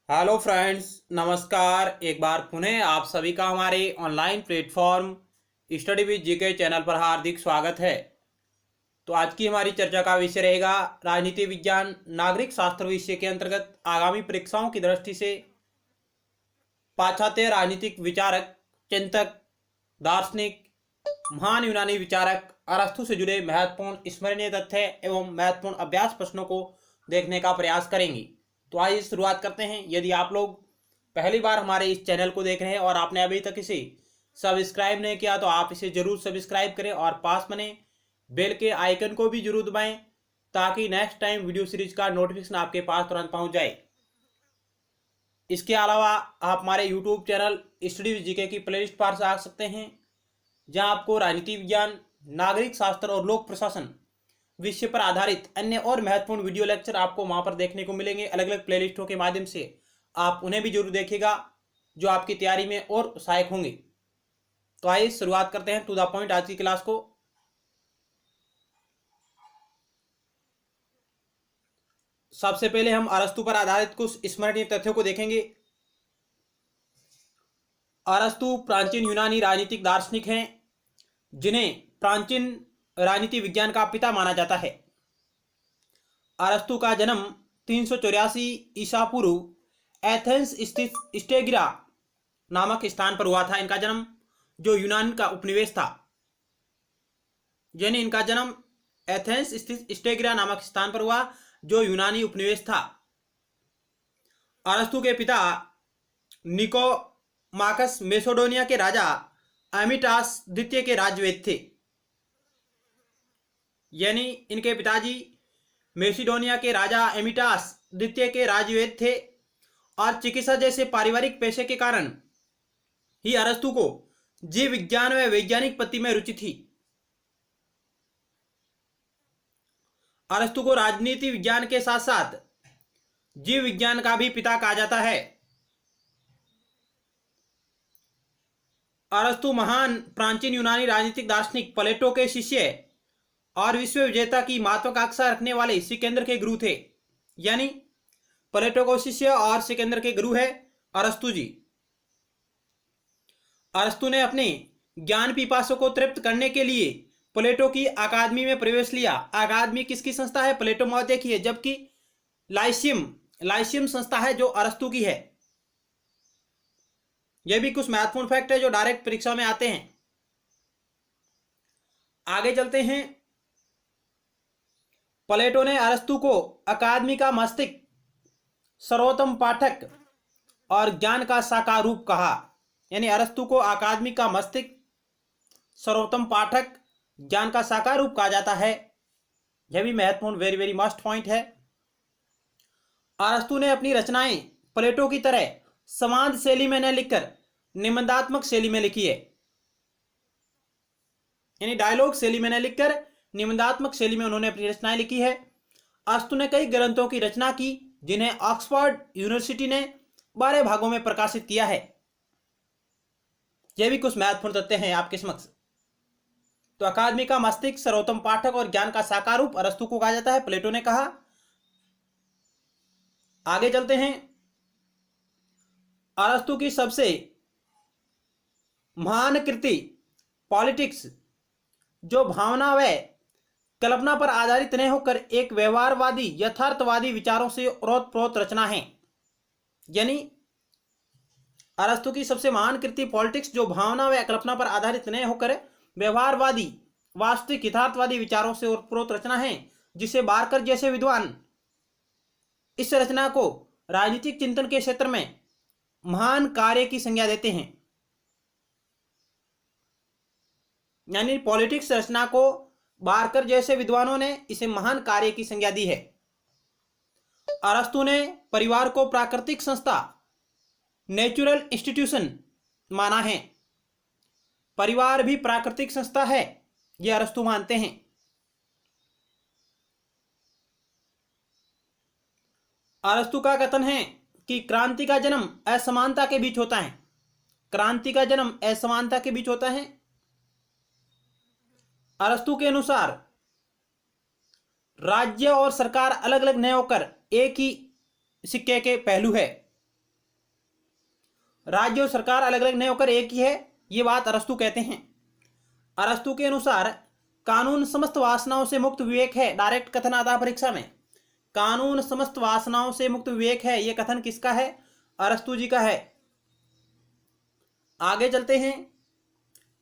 Hello friends, नमस्कार। एक बार पुनः आप सभी का हमारे online platform study with GK channel पर हार्दिक स्वागत है। तो आज की हमारी चर्चा का विषय रहेगा राजनीति विज्ञान नागरिक शास्त्र विषय के अंतर्गत आगामी परीक्षाओं की दृष्टि से पाश्चात्य राजनीतिक विचारक, चिंतक, दार्शनिक, महान यूनानी विचारक अरस्तु से जुड़े महत्वपूर्ण स्मरणीय तथ्य एवं महत्वपूर्ण अभ्यास प्रश्नों को देखने का प्रयास करेंगे। तो आइए शुरुआत करते हैं। यदि आप लोग पहली बार हमारे इस चैनल को देख रहे हैं और आपने अभी तक इसे सब्सक्राइब नहीं किया तो आप इसे जरूर सब्सक्राइब करें और पास बने बेल के आइकन को भी जरूर दबाएं ताकि नेक्स्ट टाइम वीडियो सीरीज का नोटिफिकेशन आपके पास तुरंत पहुंच जाए। इसके अलावा आप हमारे YouTube channel study with GK की प्लेलिस्ट पर आ सकते हैं, जहां आपको राजनीति विज्ञान, नागरिक शास्त्र और लोक प्रशासन विषय पर आधारित अन्य और महत्वपूर्ण वीडियो लेक्चर आपको वहां पर देखने को मिलेंगे। अलग अलग प्लेलिस्टों के माध्यम से आप उन्हें भी जरूर देखिएगा, जो आपकी तैयारी में और सहायक होंगे। तो आइए शुरुआत करते हैं टू द पॉइंट आज की क्लास को। सबसे पहले हम अरस्तु पर आधारित कुछ स्मरणीय तथ्यों को देखेंगे। अरस्तु प्राचीन यूनानी राजनीतिक दार्शनिक हैं, जिन्हें प्राचीन राजनीति विज्ञान का पिता माना जाता है। अरस्तु का जन्म 384 ईसा पूर्व एथेंस स्थित स्टेगिरा नामक स्थान पर हुआ था। इनका जन्म जो यूनान का उपनिवेश था, यानी इनका जन्म एथेंस स्थित स्टेगिरा नामक स्थान पर हुआ जो यूनानी उपनिवेश था। अरस्तु के पिता निकोमाकस मेसोडोनिया के राजा एमिटास द्वितीय के राजवेद थे, यानी इनके पिताजी मेसिडोनिया के राजा एमिटास द्वितीय के राजवेद थे और चिकित्सा जैसे पारिवारिक पेशे के कारण ही अरस्तु को जीव विज्ञान व वैज्ञानिक पद्धति में रुचि थी। अरस्तु को राजनीति विज्ञान के साथ साथ जीव विज्ञान का भी पिता कहा जाता है। अरस्तु महान प्राचीन यूनानी राजनीतिक दार्शनिक प्लेटो के शिष्य और विश्व विजेता की महत्वाकांक्षा रखने वाले सिकंदर के गुरु थे, यानी प्लेटो को शिष्य और सिकंदर के गुरु है अरस्तु जी। अरस्तु ने अपने ज्ञान पिपासु को तृप्त करने के लिए प्लेटो की अकादमी में प्रवेश लिया। अकादमी किसकी संस्था है? प्लेटो महोदय की है, जबकि लाइसियम संस्था है जो अरस्तु की है। यह भी कुछ महत्वपूर्ण फैक्ट है जो डायरेक्ट परीक्षा में आते हैं। आगे चलते हैं। प्लेटो ने अरस्तु को अकादमी का मस्तिष्क, सर्वोत्तम पाठक और ज्ञान का साकार रूप कहा, यानी अरस्तु को अकादमी का मस्तिष्क, सर्वोत्तम पाठक, ज्ञान का साकार रूप कहा जाता है। यह भी महत्वपूर्ण वेरी वेरी मस्ट पॉइंट है। अरस्तु ने अपनी रचनाएं प्लेटो की तरह संवाद शैली में न लिखकर निबंधात्मक शैली में लिखी है, यानी डायलॉग शैली में न लिखकर निबंधात्मक शैली में उन्होंने अपनी रचनाएं लिखी है। अरस्तु ने कई ग्रंथों की रचना की जिन्हें ऑक्सफोर्ड यूनिवर्सिटी ने 12 भागों में प्रकाशित किया है। यह भी कुछ महत्वपूर्ण तथ्य हैं आपके समक्ष। तो अकादमी का मस्तिष्क, सर्वोत्तम पाठक और ज्ञान का साकार रूप अरस्तु को कहा जाता है, प्लेटो ने कहा। आगे चलते हैं। अरस्तु की सबसे महान कृति पॉलिटिक्स, जो भावना व कल्पना पर आधारित नहीं होकर एक व्यवहारवादी यथार्थवादी विचारों से ओतप्रोत रचना है, यानी अरस्तु की सबसे महान कृति पॉलिटिक्स, जो भावना व कल्पना पर आधारित नहीं होकर व्यवहारवादी वास्तविक यथार्थवादी विचारों से ओतप्रोत रचना है, जिसे बारकर जैसे विद्वान इस रचना को राजनीतिक चिंतन के क्षेत्र में महान कार्य की संज्ञा देते हैं, यानी पॉलिटिक्स रचना को बारकर जैसे विद्वानों ने इसे महान कार्य की संज्ञा दी है। अरस्तु ने परिवार को प्राकृतिक संस्था, नेचुरल इंस्टीट्यूशन माना है। परिवार भी प्राकृतिक संस्था है, यह अरस्तु मानते हैं। अरस्तु का कथन है कि क्रांति का जन्म असमानता के बीच होता है। क्रांति का जन्म असमानता के बीच होता है। अरस्तु के अनुसार राज्य और सरकार अलग अलग नहीं होकर एक ही सिक्के के पहलू है। राज्य और सरकार अलग अलग नहीं होकर एक ही है, ये बात अरस्तु कहते हैं। अरस्तु के अनुसार कानून समस्त वासनाओं से मुक्त विवेक है। डायरेक्ट कथन आता है परीक्षा में, कानून समस्त वासनाओं से मुक्त विवेक है। यह कथन किसका है? अरस्तु जी का है। आगे चलते हैं।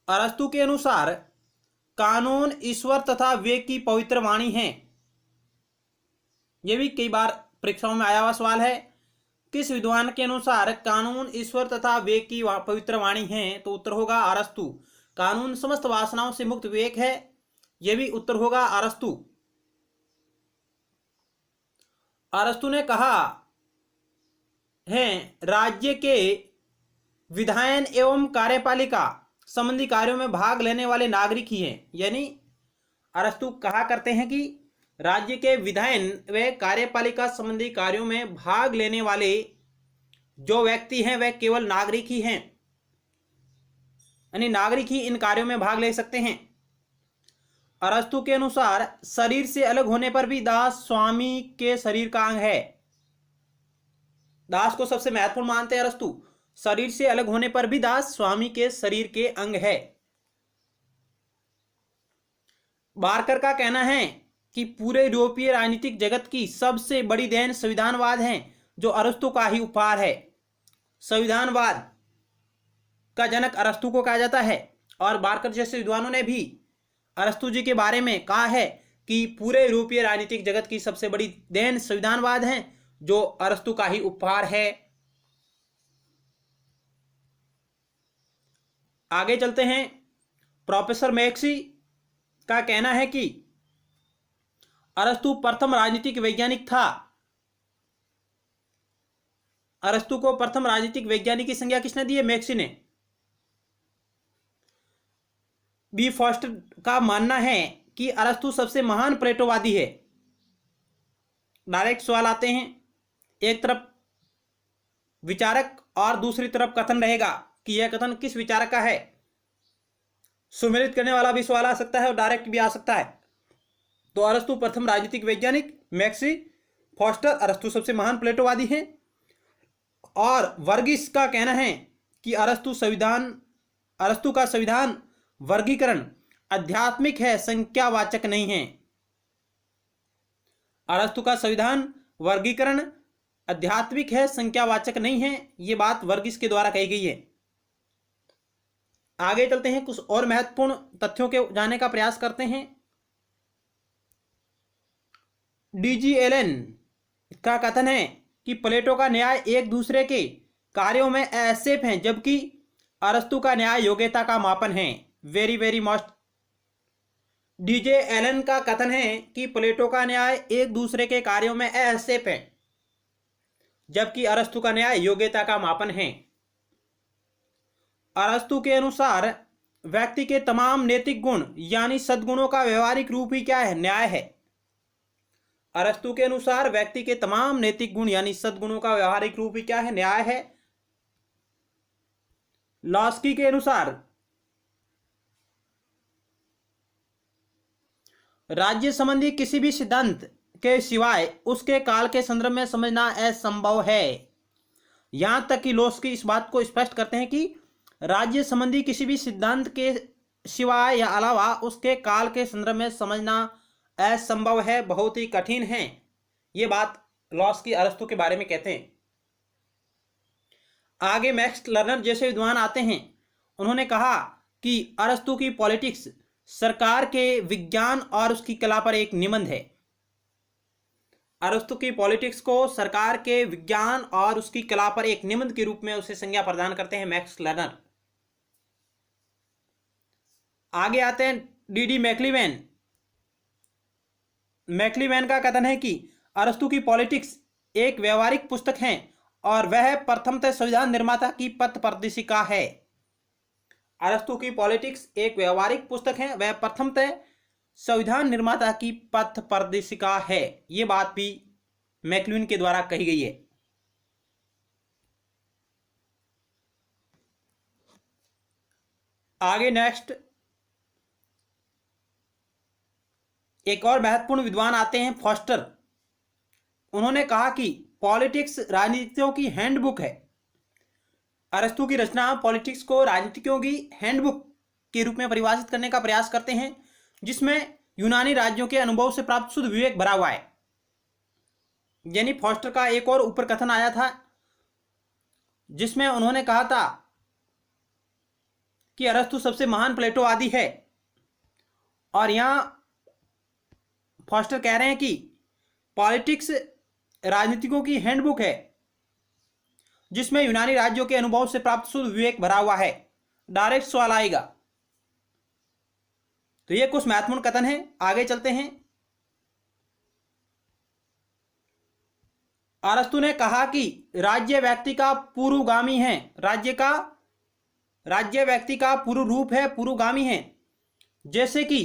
अरस्तु के अनुसार कानून ईश्वर तथा विवेक की पवित्र वाणी है। यह भी कई बार परीक्षाओं में आया हुआ सवाल है। किस विद्वान के अनुसार कानून ईश्वर तथा विवेक की पवित्र वाणी है? तो उत्तर होगा अरस्तु। कानून समस्त वासनाओं से मुक्त विवेक है, यह भी उत्तर होगा अरस्तु। अरस्तु ने कहा है राज्य के विधायन एवं कार्यपालिका संबंधी कार्यों में भाग लेने वाले नागरिक ही हैं। यानी अरस्तु कहा करते हैं कि राज्य के विधायन व कार्यपालिका संबंधी कार्यों में भाग लेने वाले जो व्यक्ति हैं वह केवल नागरिक ही हैं, यानी नागरिक ही इन कार्यों में भाग ले सकते हैं। अरस्तु के अनुसार शरीर से अलग होने पर भी दास स्वामी के शरीर का अंग है। दास को सबसे महत्वपूर्ण मानते हैं अरस्तु। शरीर से अलग होने पर भी दास स्वामी के शरीर के अंग है। बारकर का कहना है कि पूरे यूरोपीय राजनीतिक जगत की सबसे बड़ी देन संविधानवाद है, जो अरस्तु का ही उपहार है। संविधानवाद का जनक अरस्तु को कहा जाता है, और बारकर जैसे विद्वानों ने भी अरस्तु जी के बारे में कहा है कि पूरे यूरोपीय राजनीतिक जगत की सबसे बड़ी देन संविधानवाद है, जो अरस्तु का ही उपहार है। आगे चलते हैं। प्रोफेसर मैक्सी का कहना है कि अरस्तु प्रथम राजनीतिक वैज्ञानिक था। अरस्तु को प्रथम राजनीतिक वैज्ञानिक की संज्ञा किसने दी है? मैक्सी ने। बी फॉस्टर का मानना है कि अरस्तु सबसे महान प्लेटोवादी है। डायरेक्ट सवाल आते हैं। एक तरफ विचारक और दूसरी तरफ कथन रहेगा कि यह कथन किस विचारक का है। सुमेलित करने वाला भी सवाल आ सकता है और डायरेक्ट भी आ सकता है। तो अरस्तु प्रथम राजनीतिक वैज्ञानिक, मैक्सी, फॉस्टर, अरस्तु सबसे महान प्लेटोवादी हैं। और वर्गीस का कहना है कि अरस्तु का संविधान वर्गीकरण आध्यात्मिक है, संख्यावाचक नहीं है। अरस्तु का संविधान वर्गीकरण आध्यात्मिक है, संख्यावाचक नहीं है। यह बात वर्गीस के द्वारा कही गई है। आगे चलते हैं, कुछ और महत्वपूर्ण तथ्यों के जानने का प्रयास करते हैं। डीजी एलन का कथन है कि प्लेटो का न्याय एक दूसरे के कार्यों में असैफ हैं, जबकि अरस्तु का न्याय योग्यता का मापन है। Very very must. D J Allen का कथन है कि प्लेटो का न्याय एक दूसरे के कार्यों में असैफ है, जबकि अरस्तु का न्याय योग्यता का मापन है। अरस्तु के अनुसार व्यक्ति के तमाम नैतिक गुण यानी सद्गुणों का व्यवहारिक रूप ही क्या है? न्याय है। अरस्तु के अनुसार व्यक्ति के तमाम नैतिक गुण यानी सद्गुणों का व्यवहारिक रूप ही क्या है? न्याय है। लॉस्की के अनुसार राज्य संबंधी किसी भी सिद्धांत के सिवाय उसके काल के संदर्भ में समझना असंभव है। यहां तक कि लॉस्की इस बात को स्पष्ट करते हैं कि राज्य संबंधी किसी भी सिद्धांत के सिवाय या अलावा उसके काल के संदर्भ में समझना असंभव है, बहुत ही कठिन है। ये बात लॉस्की अरस्तु के बारे में कहते हैं। आगे मैक्स लर्नर जैसे विद्वान आते हैं। उन्होंने कहा कि अरस्तु की पॉलिटिक्स सरकार के विज्ञान और उसकी कला पर एक निबंध है। अरस्तु की पॉलिटिक्स को सरकार के विज्ञान और उसकी कला पर एक निबंध के रूप में उसे संज्ञा प्रदान करते हैं मैक्स लर्नर। आगे आते हैं डीडी मैक्लिवेन। मैक्लिवेन का कथन है कि अरस्तु की पॉलिटिक्स एक व्यवहारिक पुस्तक है और वह प्रथमतः संविधान निर्माता की पथ प्रदर्शिका है। अरस्तु की पॉलिटिक्स एक व्यवहारिक पुस्तक है, वह प्रथमतः संविधान निर्माता की पथ प्रदर्शिका है। यह बात भी मैक्लिवेन के द्वारा कही गई है। आगे नेक्स्ट एक और महत्वपूर्ण विद्वान आते हैं, फॉस्टर। उन्होंने कहा कि पॉलिटिक्स राजनीतियों की हैंडबुक है। अरस्तु की रचना पॉलिटिक्स को राजनीतिज्ञों की हैंडबुक के रूप में परिभाषित करने का प्रयास करते हैं, जिसमें यूनानी राज्यों के अनुभव से प्राप्त शुद्ध विवेक भरा हुआ है। यानी फॉस्टर का एक और ऊपर कथन आया था, जिसमें उन्होंने कहा था कि अरस्तु सबसे महान प्लेटोवादी है, और यहां फॉस्टर कह रहे हैं कि पॉलिटिक्स राजनीतिकों की हैंडबुक है, जिसमें यूनानी राज्यों के अनुभव से प्राप्त शुद्ध विवेक भरा हुआ है। डायरेक्ट सवाल आएगा। तो ये कुछ महत्वपूर्ण कथन है। आगे चलते हैं। अरस्तु ने कहा कि राज्य व्यक्ति का पूर्वगामी है। राज्य व्यक्ति का पूर्व रूप है, पूर्वगामी है। जैसे कि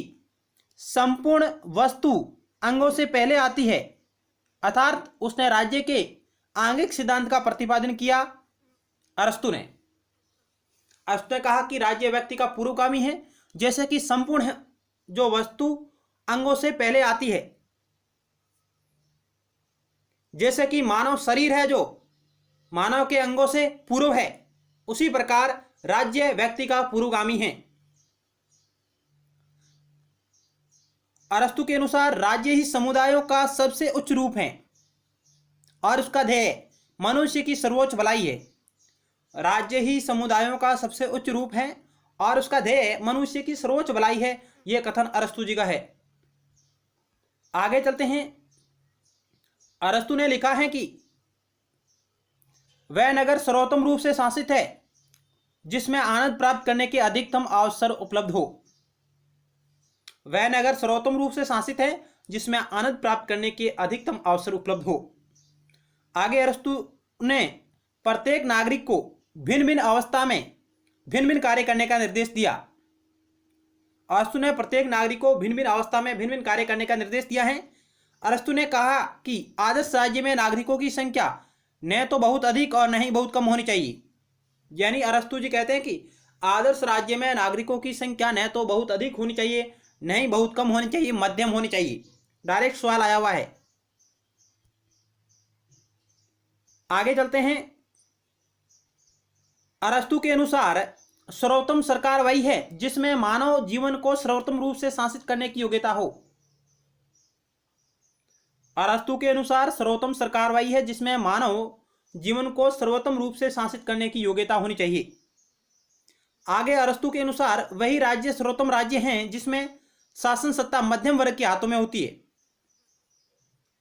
संपूर्ण वस्तु अंगों से पहले आती है, अर्थात उसने राज्य के आंगिक सिद्धांत का प्रतिपादन किया। अरस्तु ने कहा कि राज्य व्यक्ति का पूर्वगामी है, जैसे कि संपूर्ण जो वस्तु अंगों से पहले आती है। जैसे कि मानव शरीर है जो मानव के अंगों से पूर्व है, उसी प्रकार राज्य व्यक्ति का पूर्वगामी है। अरस्तु के अनुसार राज्य ही समुदायों का सबसे उच्च रूप है और उसका ध्येय मनुष्य की सर्वोच्च भलाई है। राज्य ही समुदायों का सबसे उच्च रूप है और उसका ध्येय मनुष्य की सर्वोच्च भलाई है। यह कथन अरस्तु जी का है। आगे चलते हैं। अरस्तु ने लिखा है कि वह नगर सर्वोत्तम रूप से शासित है जिसमें आनंद प्राप्त करने के अधिकतम अवसर उपलब्ध हो। वह नगर सर्वोत्तम रूप से शासित है जिसमें आनंद प्राप्त करने के अधिकतम अवसर उपलब्ध हो। आगे अरस्तु ने प्रत्येक नागरिक को भिन्न भिन्न अवस्था में भिन्न भिन्न कार्य करने का निर्देश दिया। अरस्तु ने प्रत्येक नागरिक को भिन्न भिन्न अवस्था में भिन्न भिन्न कार्य करने का निर्देश दिया है। अरस्तु ने कहा कि आदर्श राज्य में नागरिकों की संख्या न तो बहुत अधिक और न ही बहुत कम होनी चाहिए। यानी अरस्तु जी कहते हैं कि आदर्श राज्य में नागरिकों की संख्या न तो बहुत अधिक होनी चाहिए, न ही बहुत कम होनी चाहिए, मध्यम होनी चाहिए। डायरेक्ट सवाल आया हुआ है। आगे चलते हैं। अरस्तु के अनुसार सर्वोत्तम सरकार वही है जिसमें मानव जीवन को सर्वोत्तम रूप से शासित करने की योग्यता हो। अरस्तु के अनुसार सर्वोत्तम सरकार वही है जिसमें मानव जीवन को सर्वोत्तम रूप से शासित करने की योग्यता होनी चाहिए। आगे अरस्तु के अनुसार वही राज्य सर्वोत्तम राज्य हैं जिसमें शासन सत्ता मध्यम वर्ग के हाथों में होती है।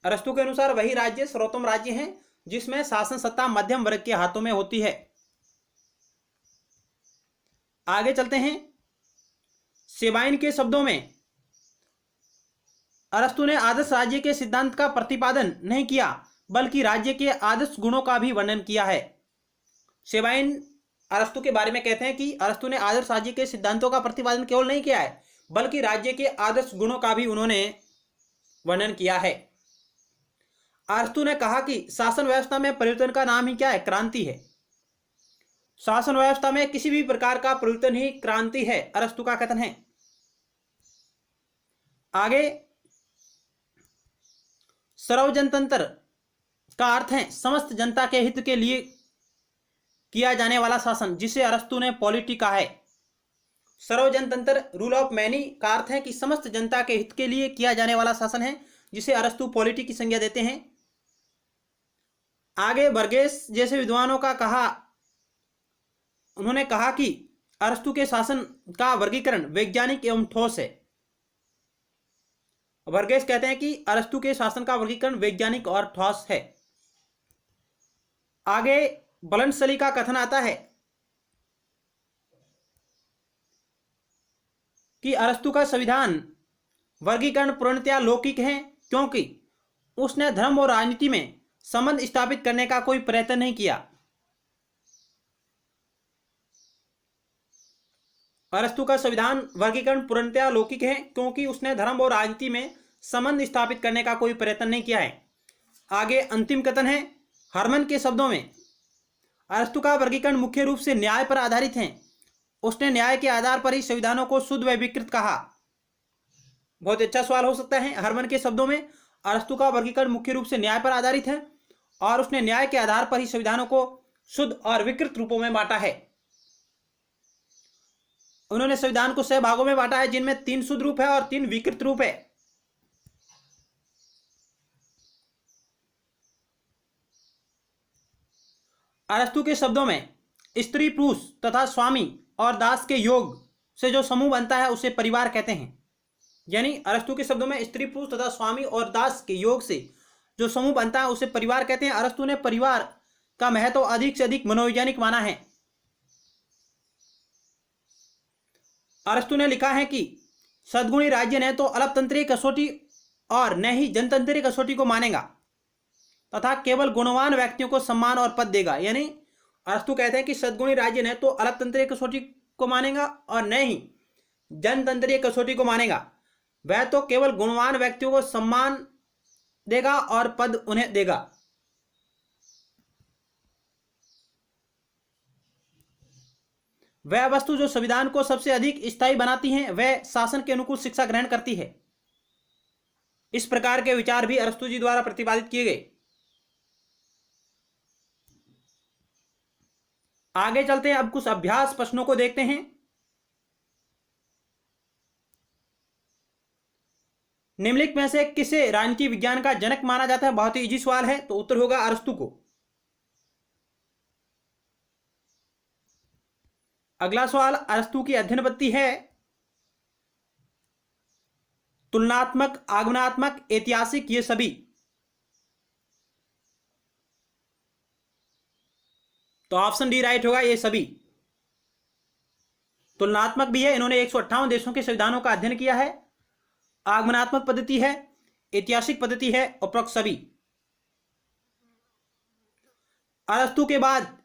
अरस्तु के अनुसार वही राज्य सर्वोत्तम राज्य हैं जिसमें शासन सत्ता मध्यम वर्ग के हाथों में होती है। आगे चलते हैं। सेबाइन के शब्दों में अरस्तु ने आदर्श राज्य के सिद्धांत का प्रतिपादन नहीं किया बल्कि राज्य के आदर्श गुणों का भी वर्णन किया है। सेबाइन अरस्तु के बारे में कहते हैं कि अरस्तु ने आदर्श राज्य के सिद्धांतों का प्रतिपादन केवल नहीं किया है बल्कि राज्य के आदर्श गुणों का भी उन्होंने वर्णन किया है। अरस्तु ने कहा कि शासन व्यवस्था में परिवर्तन का नाम ही क्या है? क्रांति है। शासन व्यवस्था में किसी भी प्रकार का परिवर्तन ही क्रांति है, अरस्तु का कथन है। आगे सर्वजनतंत्र का अर्थ है समस्त जनता के हित के लिए किया जाने वाला शासन, जिसे अरस्तु ने पॉलिटी कहा है। सर्वजनतंत्र रूल ऑफ मैनी का अर्थ है कि समस्त जनता के हित के लिए किया जाने वाला शासन है, जिसे अरस्तु पॉलिटी की संज्ञा देते हैं। आगे बर्गेस जैसे विद्वानों का कहा, उन्होंने कहा कि अरस्तु के शासन का वर्गीकरण वैज्ञानिक एवं ठोस है। बर्गेस कहते हैं कि अरस्तु के शासन का वर्गीकरण वैज्ञानिक और ठोस है। आगे बलनसली का कथन आता है कि अरस्तु का संविधान वर्गीकरण पूर्णतया लौकिक है क्योंकि उसने धर्म और राजनीति में संबंध स्थापित करने का कोई प्रयत्न नहीं किया। अरस्तु का संविधान वर्गीकरण पूर्णतया लौकिक है क्योंकि उसने धर्म और राजनीति में संबंध स्थापित करने का कोई प्रयत्न नहीं किया है। आगे अंतिम कथन है हरमन के शब्दों में अरस्तु का वर्गीकरण मुख्य रूप से न्याय पर आधारित है। उसने न्याय के आधार पर ही संविधानों को शुद्ध व विकृत कहा। बहुत अच्छा सवाल हो सकता है। हरमन के शब्दों में अरस्तु का वर्गीकरण मुख्य रूप से न्याय पर आधारित है और उसने न्याय के आधार पर ही संविधानों को शुद्ध और विकृत रूपों में बांटा है। उन्होंने संविधान को 6 भागों में बांटा है, जिनमें 3 शुद्ध रूप है और 3 विकृत रूप है। अरस्तु के शब्दों में स्त्री, पुरुष तथा स्वामी और दास के योग से जो समूह बनता है उसे परिवार कहते हैं। यानी अरस्तु के शब्दों में स्त्री, पुरुष तथा स्वामी और दास के योग से जो समूह बनता है उसे परिवार कहते हैं। अरस्तु ने परिवार का महत्व अधिक से अधिक मनोवैज्ञानिक माना है। अरस्तु ने लिखा है कि सद्गुणी राज्य न तो अलपतंत्रीय कसौटी और न ही जनतंत्रीय कसौटी को मानेगा तथा केवल गुणवान व्यक्तियों को सम्मान और पद देगा। यानी अरस्तु कहते हैं कि सद्गुणी राज्य न तो अलपतंत्रीय कसौटी को मानेगा और न ही जनतंत्रीय कसौटी को मानेगा, वह तो केवल गुणवान व्यक्तियों को सम्मान देगा और पद उन्हें देगा। वह वस्तु जो संविधान को सबसे अधिक स्थायी बनाती है वह शासन के अनुकूल शिक्षा ग्रहण करती है। इस प्रकार के विचार भी अरस्तु जी द्वारा प्रतिपादित किए गए। आगे चलते हैं, अब कुछ अभ्यास प्रश्नों को देखते हैं। निम्नलिखित में से किसे राजनीति विज्ञान का जनक माना जाता है? बहुत ही इजी सवाल है, तो उत्तर होगा अरस्तु को। अगला सवाल, अरस्तु की अध्ययन पद्धति है तुलनात्मक, आगमनात्मक, ऐतिहासिक, ये सभी। तो ऑप्शन डी राइट होगा, ये सभी। तुलनात्मक भी है, इन्होंने 158 देशों के संविधानों का अध्ययन किया है। आगमनात्मक पद्धति है, ऐतिहासिक पद्धति है, उपरोक्त सभी। अरस्तु के बाद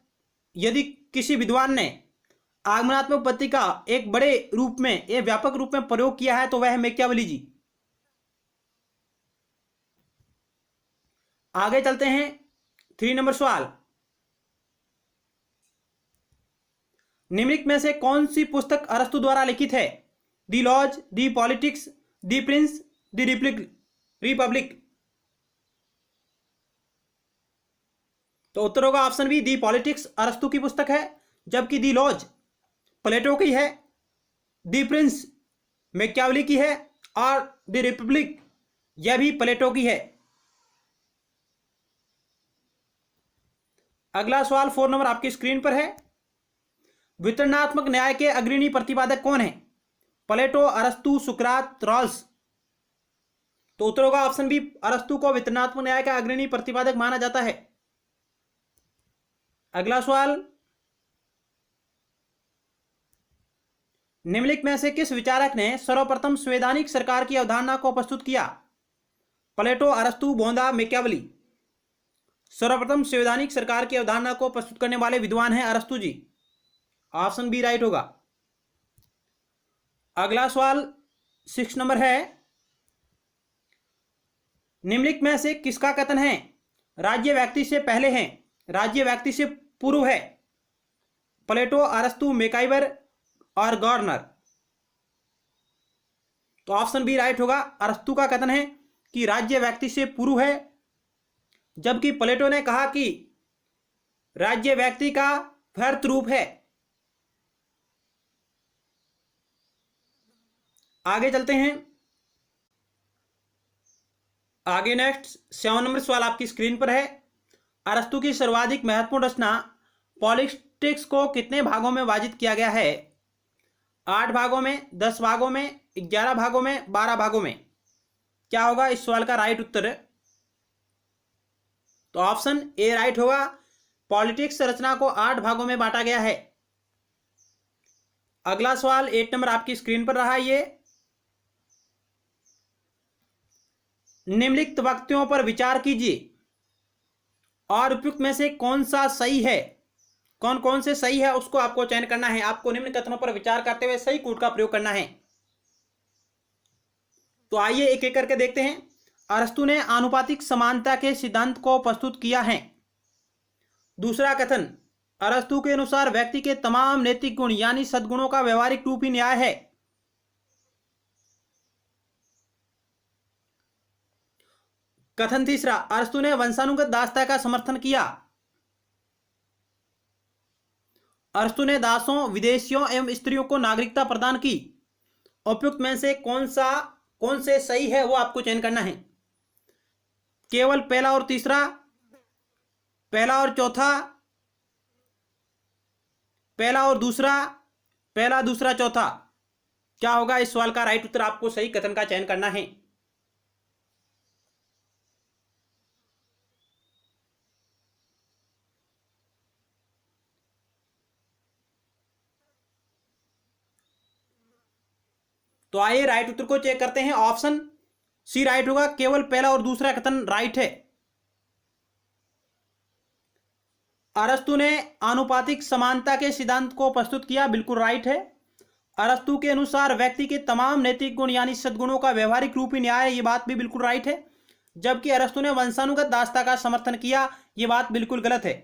यदि किसी विद्वान ने आगमनात्मक पद्धति का एक बड़े रूप में, एक व्यापक रूप में प्रयोग किया है तो वह है मैकियावेली जी। आगे चलते हैं, 3 नंबर सवाल, निम्नलिखित में से कौन सी पुस्तक अरस्तु द्वारा लिखित है? The Laws, the Politics, the Prince, the Republic. तो उत्तर होगा ऑप्शन बी, दी पॉलिटिक्स अरस्तु की पुस्तक है, जबकि दी लॉज प्लेटो की है, दी प्रिंस मैकियावेली की है और दी रिपब्लिक यह भी प्लेटो की है। अगला सवाल 4 नंबर आपकी स्क्रीन पर है, वितरणात्मक न्याय के अग्रणी प्रतिपादक कौन है? प्लेटो, अरस्तु, सुकरात, रॉल्स। तो उत्तर होगा ऑप्शन बी, अरस्तु को वितरणात्मक न्याय का अग्रणी प्रतिपादक माना जाता है। अगला सवाल, निम्नलिखित में से किस विचारक ने सर्वप्रथम संवैधानिक सरकार की अवधारणा को प्रस्तुत किया? प्लेटो, अरस्तु, बोंदा, मैकियावेली। सर्वप्रथम संवैधानिक सरकार की अवधारणा को प्रस्तुत करने वाले विद्वान हैं अरस्तु जी। ऑप्शन बी राइट होगा। अगला सवाल 6 नंबर है, निम्नलिखित में से किसका कथन है राज्य व्यक्ति से पहले है, राज्य व्यक्ति से पूर्व है? प्लेटो, अरस्तु, मैकाइवर और गॉर्नर। तो ऑप्शन बी राइट होगा। अरस्तु का कथन है कि राज्य व्यक्ति से पूर्व है, जबकि प्लेटो ने कहा कि राज्य व्यक्ति का भर्त रूप है। आगे चलते हैं, आगे नेक्स्ट 7 नंबर सवाल आपकी स्क्रीन पर है, अरस्तु की सर्वाधिक महत्वपूर्ण रचना पॉलिटिक्स को कितने भागों में विभाजित किया गया है? 8 भागों में, 10 भागों में, 11 भागों में, 12 भागों में। क्या होगा इस सवाल का राइट उत्तर? तो ऑप्शन ए राइट होगा, पॉलिटिक्स रचना को 8 भागों में बांटा गया है। अगला सवाल 8 नंबर आपकी स्क्रीन पर रहा, ये निम्नलिखित वक्तव्यों पर विचार कीजिए और उपयुक्त में से कौन सा सही है, कौन कौन से सही है उसको आपको चयन करना है। आपको निम्न कथनों पर विचार करते हुए सही कूट का प्रयोग करना है। तो आइए एक एक करके देखते हैं। अरस्तु ने आनुपातिक समानता के सिद्धांत को प्रस्तुत किया है। दूसरा कथन, अरस्तु के अनुसार व्यक्ति के तमाम नैतिक गुण यानी सद्गुणों का व्यवहारिक रूप ही न्याय है। कथन तीसरा, अरस्तु ने वंशानुगत दासता का समर्थन किया। अरस्तु ने दासों, विदेशियों एवं स्त्रियों को नागरिकता प्रदान की। उपयुक्त में से कौन से सही है वो आपको चयन करना है। केवल पहला और तीसरा, पहला और चौथा, पहला और दूसरा, पहला दूसरा चौथा। क्या होगा इस सवाल का राइट उत्तर? आपको सही कथन का चयन करना है। तो आइए राइट उत्तर को चेक करते हैं। ऑप्शन सी राइट होगा, केवल पहला और दूसरा कथन राइट है। अरस्तु ने आनुपातिक समानता के सिद्धांत को प्रस्तुत किया, बिल्कुल राइट है। अरस्तु के अनुसार व्यक्ति के तमाम नैतिक गुण यानी सद्गुणों का व्यवहारिक रूप ही न्याय है, ये बात भी बिल्कुल राइट है। जबकि अरस्तु ने वंशानुगत दासता का समर्थन किया, ये बात बिल्कुल गलत है।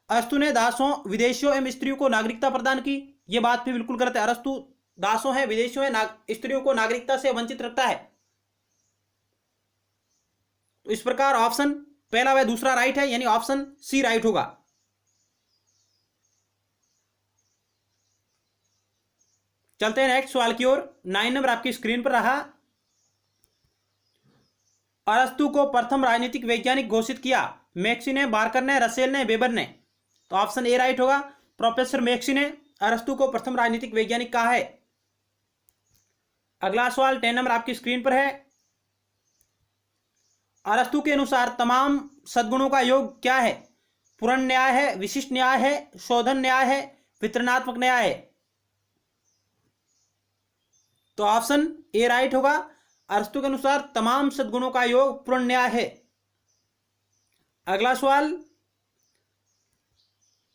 अरस्तु ने दासों, विदेशियों एवं स्त्रियों को नागरिकता प्रदान की, ये बात भी बिल्कुल गलत है। अरस्तु दासों है, विदेशियों है, स्त्रियों को नागरिकता से वंचित रखता है। तो इस प्रकार ऑप्शन पहला व दूसरा राइट है, यानी ऑप्शन सी राइट होगा। चलते हैं नेक्स्ट सवाल की ओर। 9 नंबर आपकी स्क्रीन पर रहा। अरस्तु को प्रथम राजनीतिक वैज्ञानिक घोषित किया। मैक्सी ने, बार्कर ने, रसेल ने, वेबर ने। तो ऑप्शन ए राइट होगा, प्रोफेसर मैक्सी ने अरस्तु को प्रथम राजनीतिक वैज्ञानिक कहा है। अगला सवाल 10 नंबर आपकी स्क्रीन पर है। अरस्तु के अनुसार तमाम सद्गुणों का योग क्या है? पूर्ण न्याय है, विशिष्ट न्याय है, शोधन न्याय है, वितरणात्मक न्याय है। तो ऑप्शन ए राइट होगा, अरस्तु के अनुसार तमाम सद्गुणों का योग पूर्ण न्याय है। अगला सवाल,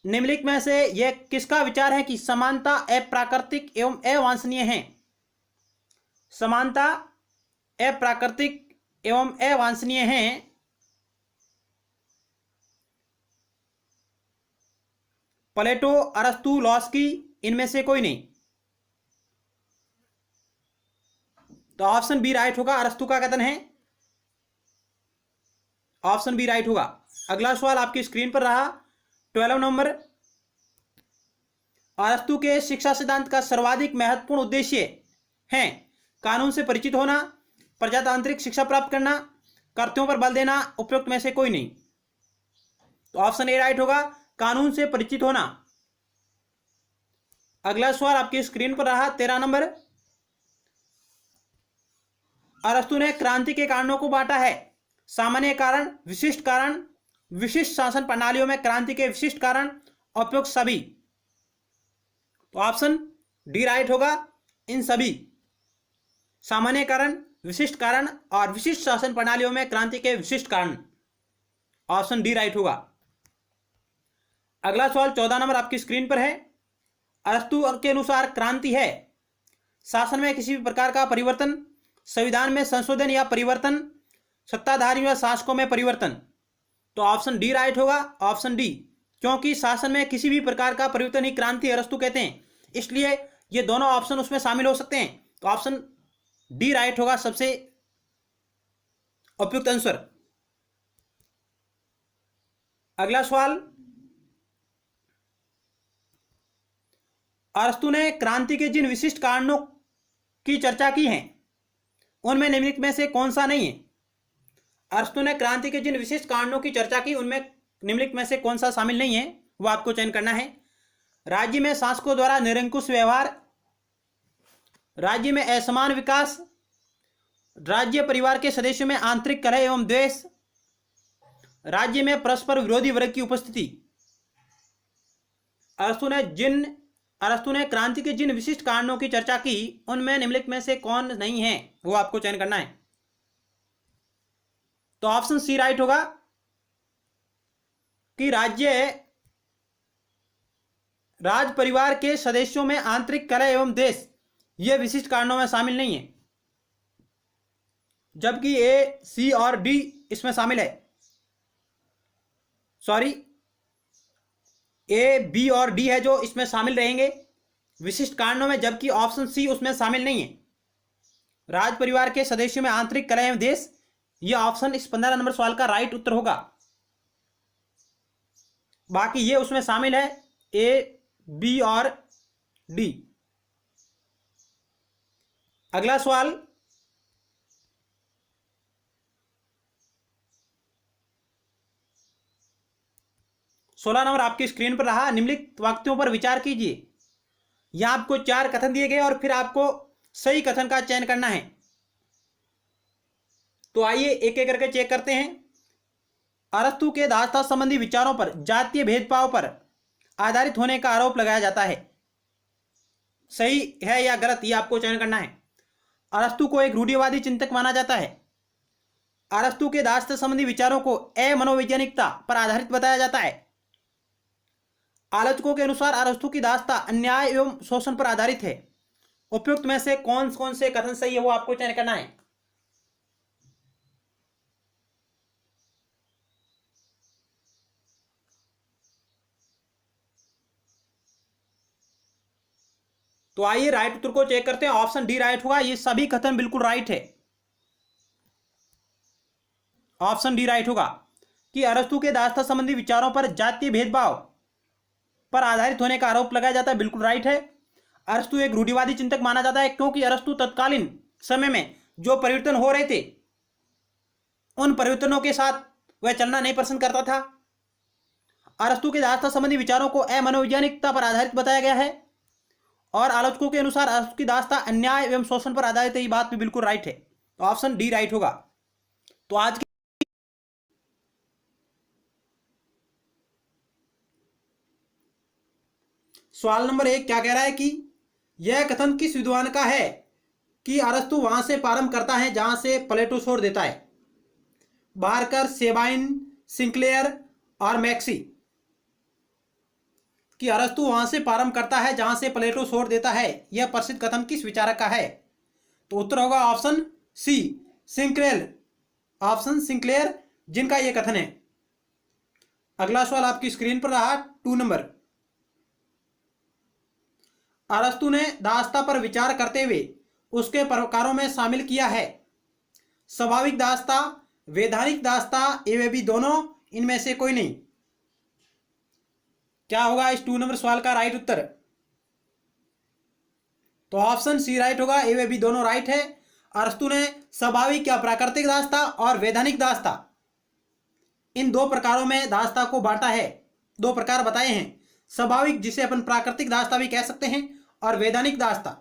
निम्नलिखित में से यह किसका विचार है कि समानता अप्राकृतिक एवं अवांछनीय है? समानता अप्राकृतिक एवं अवांछनीय है। प्लेटो, अरस्तु, लॉस्की, इनमें से कोई नहीं। तो ऑप्शन बी राइट होगा, अरस्तु का कथन है, ऑप्शन बी राइट होगा। अगला सवाल आपकी स्क्रीन पर रहा 12 नंबर। अरस्तु के शिक्षा सिद्धांत का सर्वाधिक महत्वपूर्ण उद्देश्य है कानून से परिचित होना, प्रजातांत्रिक शिक्षा प्राप्त करना, कर्तव्यों पर बल देना, उपयुक्त में से कोई नहीं। तो ऑप्शन ए राइट होगा, कानून से परिचित होना। अगला सवाल आपकी स्क्रीन पर रहा 13 नंबर। अरस्तु ने क्रांति के कारणों को बांटा है। सामान्य कारण, विशिष्ट कारण, विशिष्ट शासन प्रणालियों में क्रांति के विशिष्ट कारण, उपयुक्त सभी। तो ऑप्शन डी राइट होगा, इन सभी। सामान्य कारण, विशिष्ट कारण और विशिष्ट शासन प्रणालियों में क्रांति के विशिष्ट कारण, ऑप्शन डी राइट होगा। अगला सवाल 14 नंबर आपकी स्क्रीन पर है। अरस्तु के अनुसार क्रांति है शासन में किसी भी प्रकार का परिवर्तन, संविधान में संशोधन या परिवर्तन, सत्ताधारियों या शासकों में परिवर्तन। तो ऑप्शन डी राइट होगा, ऑप्शन डी, क्योंकि शासन में किसी भी प्रकार का परिवर्तन ही क्रांति अरस्तु कहते हैं, इसलिए ये दोनों ऑप्शन उसमें शामिल हो सकते हैं। तो ऑप्शन डी राइट होगा सबसे उपयुक्त आंसर। अगला सवाल, अरस्तु ने क्रांति के जिन विशिष्ट कारणों की चर्चा की है उनमें निम्नलिखित में से कौन सा नहीं है? अरस्तु ने क्रांति के जिन विशिष्ट कारणों की चर्चा की उनमें निम्नलिखित में से कौन सा शामिल नहीं है, वो आपको चयन करना है। राज्य में शासकों द्वारा निरंकुश व्यवहार, राज्य में असमान विकास, राज्य परिवार के सदस्यों में आंतरिक कलह एवं द्वेष, राज्य में परस्पर विरोधी वर्ग की उपस्थिति। अरस्तु ने क्रांति के जिन विशिष्ट कारणों की चर्चा की उनमें निम्नलिखित में से कौन नहीं है, वो आपको चयन करना है। तो ऑप्शन सी राइट होगा कि राज परिवार के सदस्यों में आंतरिक कलह एवं द्वेष ये विशिष्ट कारणों में शामिल नहीं है, जबकि ए, सी और डी इसमें शामिल है। सॉरी, ए, बी और डी है जो इसमें शामिल रहेंगे विशिष्ट कारणों में, जबकि ऑप्शन सी उसमें शामिल नहीं है। राज परिवार के सदस्यों में आंतरिक कलह एवं द्वेष, यह ऑप्शन इस 15 नंबर सवाल का राइट उत्तर होगा। बाकी ये उसमें शामिल है, ए, बी और डी। अगला सवाल, 16 नंबर आपकी स्क्रीन पर रहा। निम्नलिखित वाक्यों पर विचार कीजिए। यहां आपको 4 कथन दिए गए और फिर आपको सही कथन का चयन करना है। तो आइए एक एक करके चेक करते हैं। अरस्तु के दासता संबंधी विचारों पर जातीय भेदभाव पर आधारित होने का आरोप लगाया जाता है। सही है या गलत, ये आपको चयन करना है। अरस्तु को एक रूढ़िवादी चिंतक माना जाता है। अरस्तु के दासता संबंधी विचारों को अमनोवैज्ञानिकता पर आधारित बताया जाता है। आलोचकों के अनुसार अरस्तु की दासता अन्याय एवं शोषण पर आधारित है। उपयुक्त में से कौन कौन से कथन सही है वो आपको चयन करना है। तो आइए राइट उत्तर को चेक करते हैं। ऑप्शन डी राइट होगा। ये सभी कथन बिल्कुल राइट है। ऑप्शन डी राइट होगा कि अरस्तु के दासता संबंधी विचारों पर जातीय भेदभाव पर आधारित होने का आरोप लगाया जाता है। बिल्कुल राइट है। अरस्तु एक रूढ़िवादी चिंतक माना जाता है क्योंकि अरस्तु तत्कालीन समय में जो परिवर्तन हो रहे थे उन परिवर्तनों के साथ वह चलना नहीं पसंद करता था। अरस्तु के दासता संबंधी विचारों को अमनोवैज्ञानिकता पर आधारित बताया गया है और आलोचकों के अनुसार अरस्तु की दासता अन्याय एवं शोषण पर आधारित है। ये बात भी बिल्कुल राइट है। तो ऑप्शन डी राइट होगा। तो आज सवाल नंबर 1 क्या कह रहा है कि यह कथन किस विद्वान का है कि अरस्तु वहां से प्रारंभ करता है जहां से प्लेटो छोड़ देता है। बारकर, सेबाइन, सिंक्लेयर और मैक्सी। कि अरस्तु वहां से प्रारंभ करता है जहां से प्लेटो छोड़ देता है, यह प्रसिद्ध कथन किस विचारक का है। तो उत्तर होगा option C, Sinclair. Option Sinclair जिनका यह कथन है। अगला सवाल आपकी स्क्रीन पर रहा 2 नंबर। अरस्तु ने दासता पर विचार करते हुए उसके प्रकारों में शामिल किया है स्वाभाविक दासता, वैधानिक दासता, ये भी दोनों, इनमें से कोई नहीं। क्या होगा इस 2 नंबर सवाल का राइट उत्तर। तो ऑप्शन सी राइट होगा। ये भी दोनों राइट है। अरस्तु ने स्वाभाविक या प्राकृतिक दासता और वैधानिक दासता, इन 2 प्रकारों में दासता को बांटा है। 2 प्रकार बताए हैं। स्वाभाविक जिसे अपन प्राकृतिक दासता भी कह सकते हैं और वैधानिक दासता।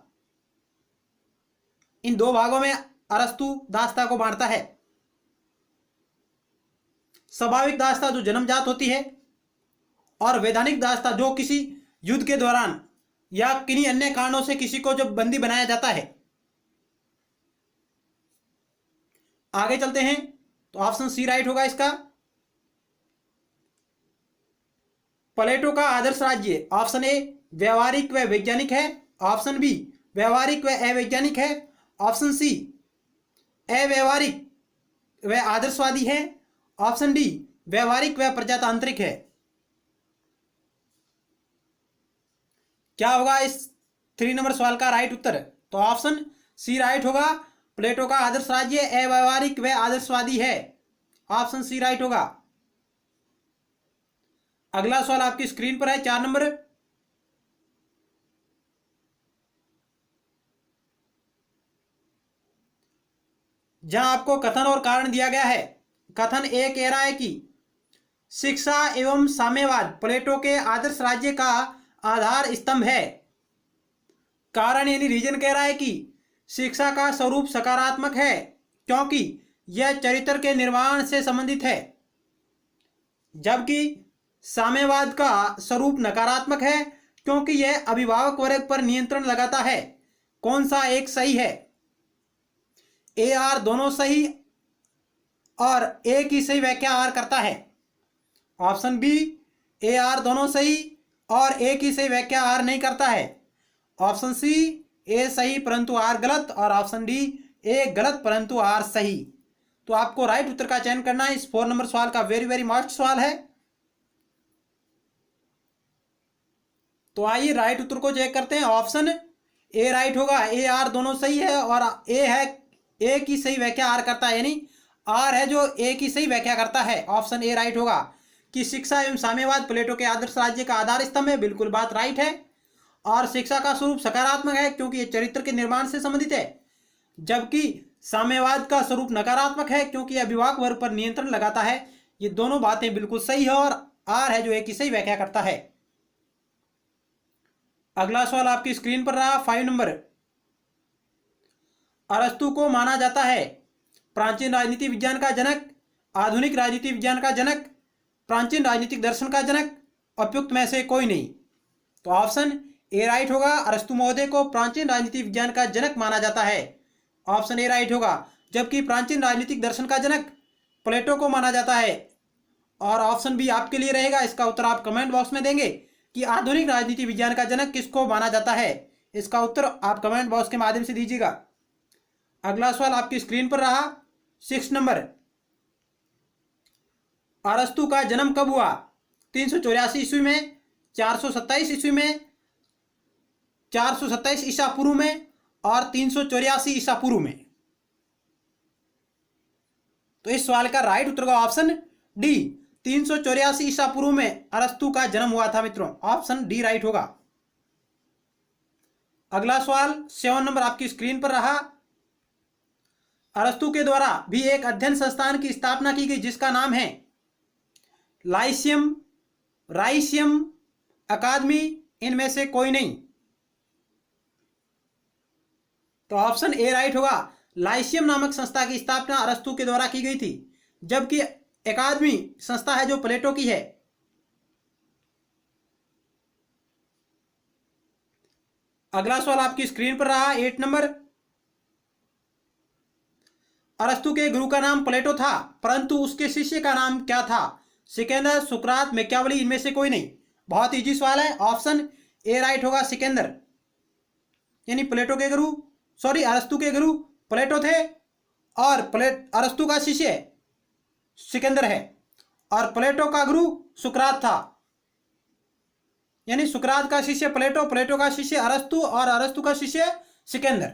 इन 2 भागों में अरस्तु दासता को बांटता है। स्वाभाविक दासता जो जन्मजात होती है और वैधानिक दासता जो किसी युद्ध के दौरान या किन्हीं अन्य कारणों से किसी को जब बंदी बनाया जाता है। आगे चलते हैं। तो ऑप्शन सी राइट होगा इसका। प्लेटो का आदर्श राज्य, ऑप्शन ए व्यवहारिक व वैज्ञानिक है। ऑप्शन बी व्यवहारिक व अवैज्ञानिक है। ऑप्शन सी अव्यवहारिक व आदर्शवादी है। ऑप्शन डी व्यवहारिक व प्रजातांत्रिक है। क्या होगा इस 3 नंबर सवाल का राइट उत्तर। तो ऑप्शन सी राइट होगा। प्लेटो का आदर्श राज्य अव्यवहारिक व आदर्शवादी है। ऑप्शन सी राइट होगा। अगला सवाल आपकी स्क्रीन पर है 4 नंबर। जहां आपको कथन और कारण दिया गया है। कथन ए कह रहा है कि शिक्षा एवं साम्यवाद प्लेटो के आदर्श राज्य का आधार स्तंभ है। कारण यानी रीजन कह रहा है कि शिक्षा का स्वरूप सकारात्मक है क्योंकि यह चरित्र के निर्माण से संबंधित है, जबकि साम्यवाद का स्वरूप नकारात्मक है क्योंकि यह अभिभावक वर्ग पर नियंत्रण लगाता है। कौन सा एक सही है। ए आर दोनों सही और ए की सही व्याख्या आर करता है। ऑप्शन बी ए आर दोनों सही और ए की सही व्याख्या आर नहीं करता है। ऑप्शन सी ए सही परंतु आर गलत और ऑप्शन डी ए गलत परंतु आर सही। तो आपको राइट उत्तर का चयन करना है। इस 4 नंबर सवाल का वेरी वेरी मस्ट सवाल है। तो आइए राइट उत्तर को चेक करते हैं। ऑप्शन ए राइट होगा। ए आर दोनों सही है और ए है ए की सही व्याख्या आर करता है, यानी आर है जो ए की सही व्याख्या करता है। ऑप्शन ए राइट होगा कि शिक्षा एवं साम्यवाद प्लेटो के आदर्श राज्य का आधार स्तंभ है। बिल्कुल बात राइट है। और शिक्षा का स्वरूप सकारात्मक है क्योंकि ये चरित्र के निर्माण से संबंधित है, जबकि साम्यवाद का स्वरूप नकारात्मक है क्योंकि यह विवाह वर्ग पर नियंत्रण लगाता है। ये दोनों बातें बिल्कुल सही है और आर है जो एक ही सही व्याख्या करता है। अगला सवाल आपकी स्क्रीन पर रहा 5 नंबर। अरस्तु को माना जाता है प्राचीन राजनीति विज्ञान का जनक, आधुनिक राजनीति विज्ञान का जनक, प्राचीन राजनीतिक दर्शन का जनक, उपयुक्त में से कोई नहीं। तो ऑप्शन ए राइट होगा। अरस्तु महोदय को प्राचीन राजनीति विज्ञान का जनक माना जाता है। ऑप्शन ए राइट होगा। जबकि प्राचीन राजनीतिक दर्शन का जनक प्लेटो को माना जाता है। और ऑप्शन बी आपके लिए रहेगा। इसका उत्तर आप कमेंट बॉक्स में देंगे कि आधुनिक राजनीति विज्ञान का जनक किसको माना जाता है। इसका उत्तर आप कमेंट बॉक्स के माध्यम से दीजिएगा। अगला सवाल आपकी स्क्रीन पर रहा 6 नंबर। अरस्तु का जन्म कब हुआ? 384 ईस्वी में, 427 ईस्वी में, 427 ईसा पूर्व में और 384 ईसा पूर्व में। तो इस सवाल का राइट उत्तर का ऑप्शन डी 384 ईसा पूर्व में अरस्तु का जन्म हुआ था मित्रों। ऑप्शन डी राइट होगा। अगला सवाल 7 नंबर आपकी स्क्रीन पर रहा। अरस्तु के द्वारा भी एक अध्ययन संस्थान की स्थापना की गई जिसका नाम है लाइसियम, राइसियम, अकादमी, इनमें से कोई नहीं। तो ऑप्शन ए राइट होगा। लाइसियम नामक संस्था की स्थापना अरस्तु के द्वारा की गई थी, जबकि अकादमी संस्था है जो प्लेटो की है। अगला सवाल आपकी स्क्रीन पर रहा 8 नंबर। अरस्तु के गुरु का नाम प्लेटो था परंतु उसके शिष्य का नाम क्या था? सिकंदर, सुकरात, मैकियावेली, इनमें से कोई नहीं। बहुत इजी सवाल है। ऑप्शन ए राइट होगा। सिकंदर यानी प्लेटो के गुरु, सॉरी अरस्तु के गुरु प्लेटो थे और अरस्तु का शिष्य सिकंदर है और प्लेटो का गुरु सुकरात था। यानी सुकरात का शिष्य प्लेटो, प्लेटो का शिष्य अरस्तु और अरस्तु का शिष्य सिकंदर।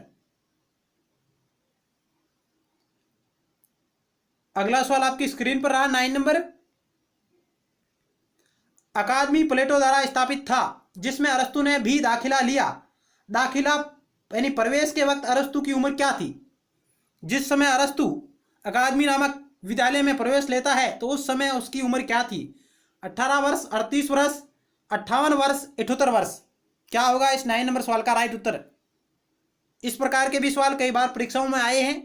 अगला सवाल आपकी स्क्रीन पर रहा 9 नंबर। अकादमी प्लेटो द्वारा स्थापित था जिसमें अरस्तु ने भी दाखिला लिया। दाखिला यानी प्रवेश के वक्त अरस्तु की उम्र क्या थी? जिस समय अरस्तु अकादमी नामक विद्यालय में प्रवेश लेता है तो उस समय उसकी उम्र क्या थी? 18 वर्ष, 38 वर्ष, 58 वर्ष, 78 वर्ष। क्या होगा इस 9 नंबर सवाल का राइट उत्तर? इस प्रकार के भी सवाल कई बार परीक्षाओं में आए हैं।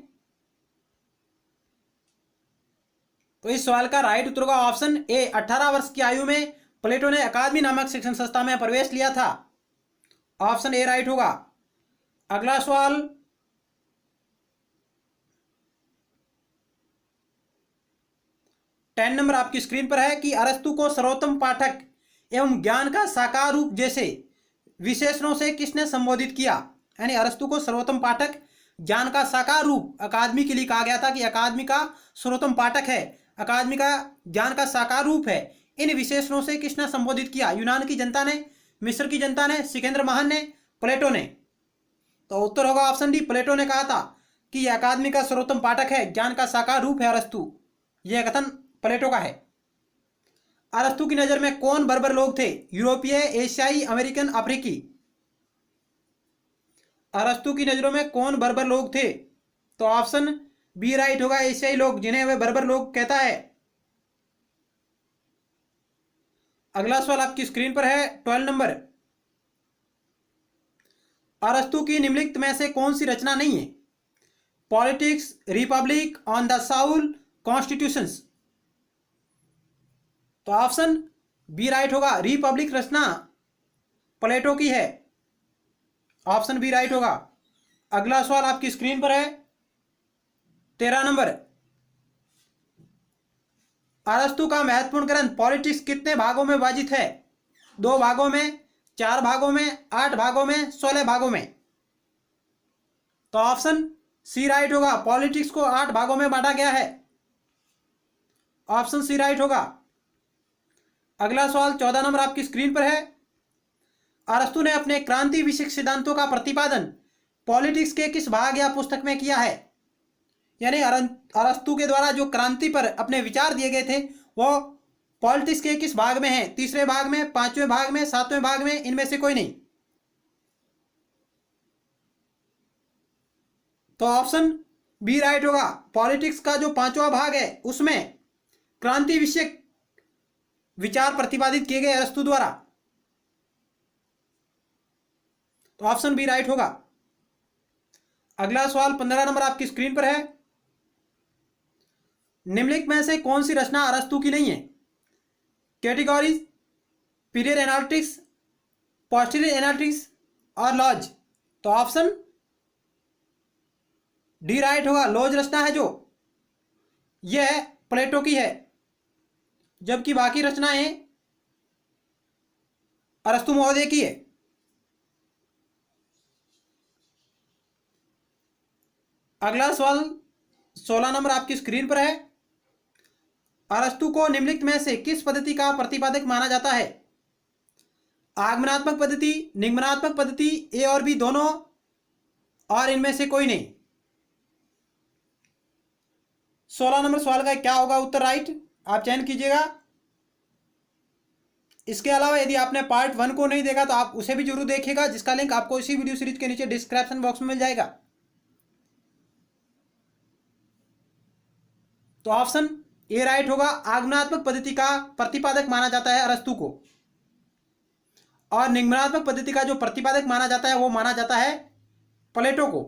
तो इस सवाल का राइट उत्तर होगा ऑप्शन ए। 18 वर्ष की आयु में प्लेटो ने अकादमी नामक शिक्षण संस्था में प्रवेश लिया था। ऑप्शन ए राइट होगा। अगला सवाल 10 नंबर आपकी स्क्रीन पर है कि अरस्तु को सर्वोत्तम पाठक एवं ज्ञान का साकार रूप जैसे विशेषणों से किसने संबोधित किया? यानी अरस्तु को सर्वोत्तम पाठक, ज्ञान का साकार रूप अकादमी के लिए कहा गया था कि अकादमी का सर्वोत्तम पाठक है, अकादमी का ज्ञान का साकार रूप है। इन विशेषणों से किसने संबोधित किया? यूनान की जनता ने, मिस्र की जनता ने, सिकंदर महान ने, प्लेटो ने। तो उत्तर होगा ऑप्शन डी। प्लेटो ने कहा था कि यह अकादमी का सर्वोत्तम पाठक है, ज्ञान का साकार रूप है अरस्तु। यह कथन प्लेटो का है। अरस्तु की नजर में कौन बर्बर लोग थे? यूरोपीय, एशियाई, अमेरिकन, अफ्रीकी। अरस्तु की नजरों में कौन बर्बर लोग थे? तो ऑप्शन बी राइट होगा। एशियाई लोग, जिन्हें वह बर्बर लोग कहता है। अगला सवाल आपकी स्क्रीन पर है 12 नंबर। अरस्तु की निम्नलिखित में से कौन सी रचना नहीं है? Politics, Republic, on the Saul, constitutions. तो ऑप्शन बी राइट होगा। रिपब्लिक रचना प्लेटो की है। ऑप्शन बी राइट होगा। अगला सवाल आपकी स्क्रीन पर है 13 नंबर। अरस्तु का महत्वपूर्ण ग्रंथ पॉलिटिक्स कितने भागों में विभाजित है? 2 भागों में, 4 भागों में, 8 भागों में, 16 भागों में। तो ऑप्शन सी राइट होगा। पॉलिटिक्स को 8 भागों में बांटा गया है। ऑप्शन सी राइट होगा। अगला सवाल 14 नंबर आपकी स्क्रीन पर है। अरस्तु ने अपने क्रांति विषयक सिद्धांतों का प्रतिपादन पॉलिटिक्स के किस भाग या पुस्तक में किया है? यानी अरस्तु के द्वारा जो क्रांति पर अपने विचार दिए गए थे वो पॉलिटिक्स के किस भाग में है? तीसरे भाग में, पांचवें भाग में, सातवें भाग में, इनमें से कोई नहीं। तो ऑप्शन बी राइट होगा। पॉलिटिक्स का जो पांचवा भाग है उसमें क्रांति विषयक विचार प्रतिपादित किए गए अरस्तु द्वारा। तो ऑप्शन बी राइट होगा। अगला सवाल 15 नंबर आपकी स्क्रीन पर है। निम्नलिखित में से कौन सी रचना अरस्तु की नहीं है? Categories, period analytics, posterior analytics और लॉज। तो ऑप्शन डी राइट होगा। लॉज रचना है जो, यह प्लेटो की है, जबकि बाकी रचनाएं अरस्तु महोदय की है। अगला सवाल 16 नंबर आपकी स्क्रीन पर है। अरस्तु को निम्नलिखित में से किस पद्धति का प्रतिपादक माना जाता है? आगमनात्मक पद्धति, निगमनात्मक पद्धति, ए और बी दोनों, और इनमें से कोई नहीं। 16 नंबर सवाल का क्या होगा उत्तर? राइट आप चयन कीजिएगा। इसके अलावा यदि आपने पार्ट 1 को नहीं देखा तो आप उसे भी जरूर देखिएगा, जिसका लिंक आपको इसी वीडियो सीरीज के नीचे डिस्क्रिप्शन बॉक्स में मिल जाएगा। तो ऑप्शन ए राइट होगा। आगमनात्मक पद्धति का प्रतिपादक माना जाता है अरस्तु को, और निगमनात्मक पद्धति का जो प्रतिपादक माना जाता है वो माना जाता है प्लेटो को।